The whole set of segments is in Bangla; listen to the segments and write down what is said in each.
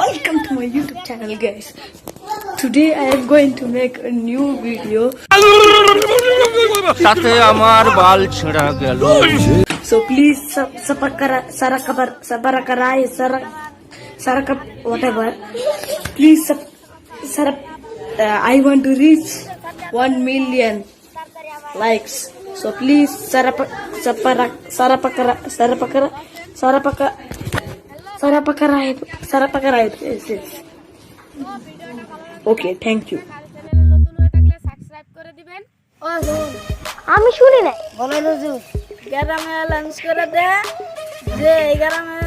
Welcome to my YouTube channel, guys. Today I am going to make a new video. সাথে আমার বাল ছেঁড়া গেল। So please whatever. Please I want to reach 1 million likes. So please Okay, thank you. Subscribe করে দিবেন। আমি শুনি না বলে রজু গ্রামে লঞ্চ করে দে যে এই গ্রামে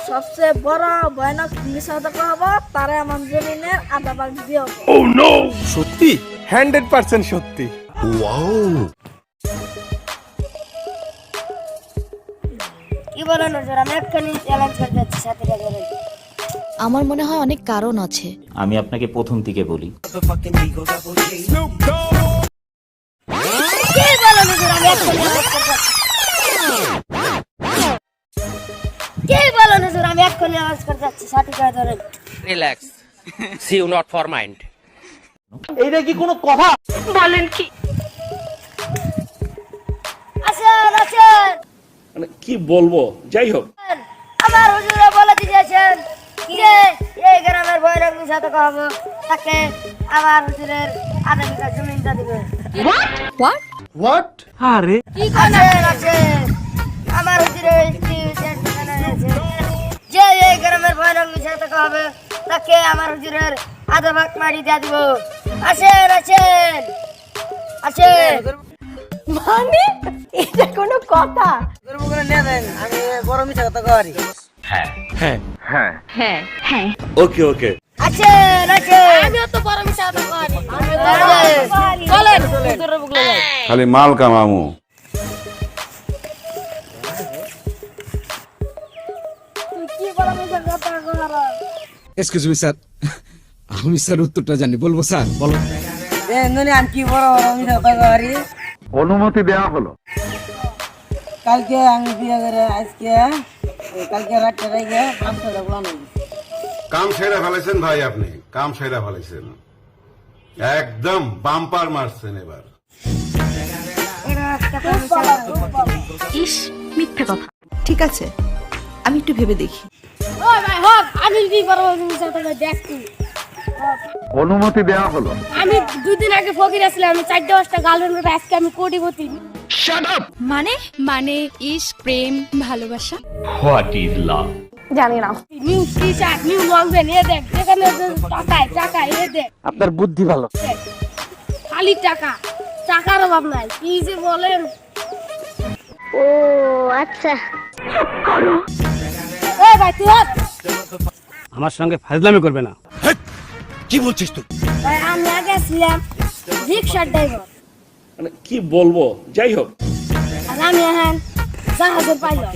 সবচেয়ে বড় ভয়ানক নিষেধক হবো তারে আমার জমিনের আধা ভাগ দিও। Oh no! সত্যি 100% সত্যি। Wow! কি বলেন রজুর আমি এক্ষুনি চ্যালেঞ্জ করে যাচ্ছি সাথে করে। আমার মনে হয় অনেক কারণ আছে। আমি আপনাকে প্রথম থেকে বলি, relax, see you not for mind. এইটা কি কোনো কথা? বলেন কি? আসেন আসেন, মানে কি বলবো, যাই হোক আমার হুজুরে বলে দিয়েছেন যে এই গ্রামের ভৈরব নিষেধক হবো তাকে আমার হুজুরের আধা বিঘা জমিটা দিবে। What? আরে আসেন আসেন, আমার হুজুরের যে এই গ্রামের ভৈরব নিষেধক হবে তাকে আমার হুজুরের আধা ভাগ মারি দিয়ে দিব। আসেন আসেন আসেন। মানে এটা কোনো কথা? আমি বড় মিথ্যা কথা করি। হ্যাঁ। ওকে ওকে আসেন আসেন, আমিও তো বড় মিথ্যা কথা করি। চলেন হুজুরের বুকলে যাই। খালি মাল কামামু। তুই কি বড় মিথ্যা কথা কর? এক্সকিউজ মি স্যার, আমি স্যার উত্তরটা জানি, বলবো স্যার? বলো। আমি কি বড় বড় মিথ্যা কথা করি? অনুমতি দেওয়া হলো। কালকে আমি বিয়ে করে আজকে কালকে রাত্রে রেখে 500 টাকা গুলাম। কাম সেরা ফেলেছেন ভাই, আপনি কাম সেরা ফেলেছেন, একদম বাম্পার মারছেন এবার। ইস, মিথ্যে কথা। ঠিক আছে, আমি একটু ভেবে দেখি। ওই ভাই হক, আমি কি বড় মিথ্যা কথা দেখছি। অনুমতি দেওয়া হলো। আমি দুদিন আগে ফকির আসলাম, আমি 4-5টা গার্লফ্রেন্ড করে আজকে আমি কোটিপতি। মানে ইস, প্রেম, ভালোবাসা। What is love? জানি না। New T-shirt, new long pant, এ দেখ এখানে টাকা এ দেখ। আপনার বুদ্ধি ভালো। খালি টাকা, টাকার অভাব নাই। কি যে বলেন। ও আচ্ছা, এই ভাই তুই হাত। আমার সঙ্গে ফাজলামি করবে না। কি বলছিস তুই? ভাই আমি আগে ছিলাম রিক্সা ড্রাইভার, মানে কি বলবো, যাই হোক আর আমি এখন জাহাজের পাইলট।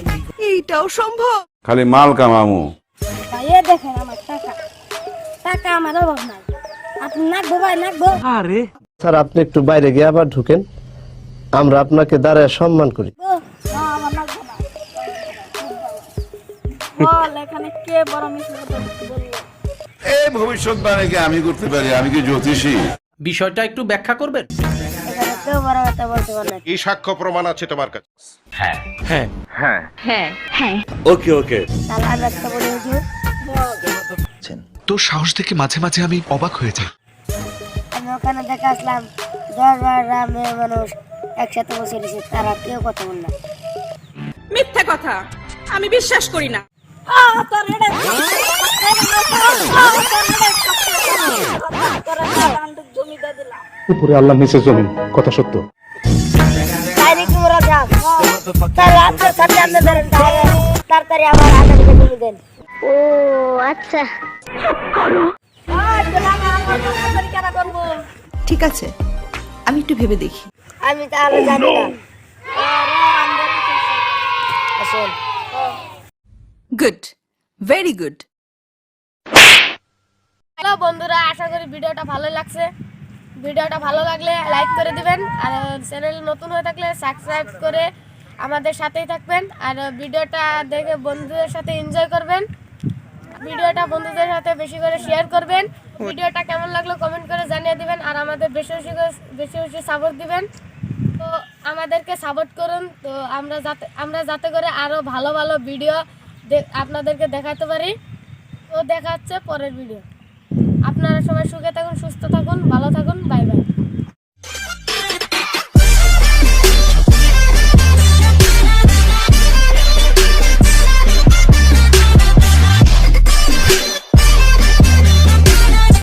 এইটাও সম্ভব? খালি মাল কামামু। ভাই এ দেখেন আমার টাকা, টাকা আমার অভাব নাই। আপনি নাকবো ভাই নাকবো। আরে স্যার, আপনি একটু বাইরে গিয়ে আবার ঢুকেন, আমরা আপনাকে দাঁড়ায় সম্মান করি। আমার নাকবো না। বল এখানে কে বড় মিথ্যা কথা বললো? এই ভবিষ্যৎবাণীকে আমি করতে পারি, আমি কি জ্যোতিষী? বিষয়টা একটু ব্যাখ্যা করবেন? এখানে কেউ বড় কথা বলতে পারবে না। এই সাক্ষ্য প্রমাণ আছে তোমার কাছে? হ্যাঁ। ওকে ওকে তাহলে আমি একটা বলি হুজুর, তোর সাহস দেখে মাঝে মাঝে আমি অবাক হয়ে যাই। আমি ওখানে দেখে আসলাম 10-12টা মেয়ে মানুষ একসাথে বসে রয়েছে, তারা কেউ কথা বল না। মিথ্যে কথা, আমি বিশ্বাস করি না। উপরে আল্লাহ, নিচে জমিন, কথা সত্য। তাড়াতাড়ি আমার হাতে জমি দেন। ও আচ্ছা, ঠিক আছে, আমি একটু ভেবে দেখি। আমি তাহলে জানি না। আসুন। Good, very good. হ্যালো বন্ধুরা, আশা করি ভিডিওটা ভালো লাগছে। ভিডিওটা ভালো লাগলে লাইক করে দিবেন, আর চ্যানেল নতুন হয়ে থাকলে সাবস্ক্রাইব করে আমাদের সাথেই থাকবেন, আর ভিডিওটা দেখে বন্ধুদের সাথে এনজয় করবেন। ভিডিওটা বন্ধুদের সাথে বেশি করে শেয়ার করবেন। ভিডিওটা কেমন লাগলো কমেন্ট করে জানিয়ে দিবেন আর আমাদের বেশি বেশি সাপোর্ট দিবেন। তো আমাদেরকে সাপোর্ট করুন, তো আমরা যাতে করে আরো ভালো ভালো ভিডিও আপনাদেরকে দেখাতে পারি। তো দেখা হচ্ছে পরের ভিডিও। আপনারা সবাই সুখে থাকুন, সুস্থ থাকুন, ভালো থাকুন, বাই বাই।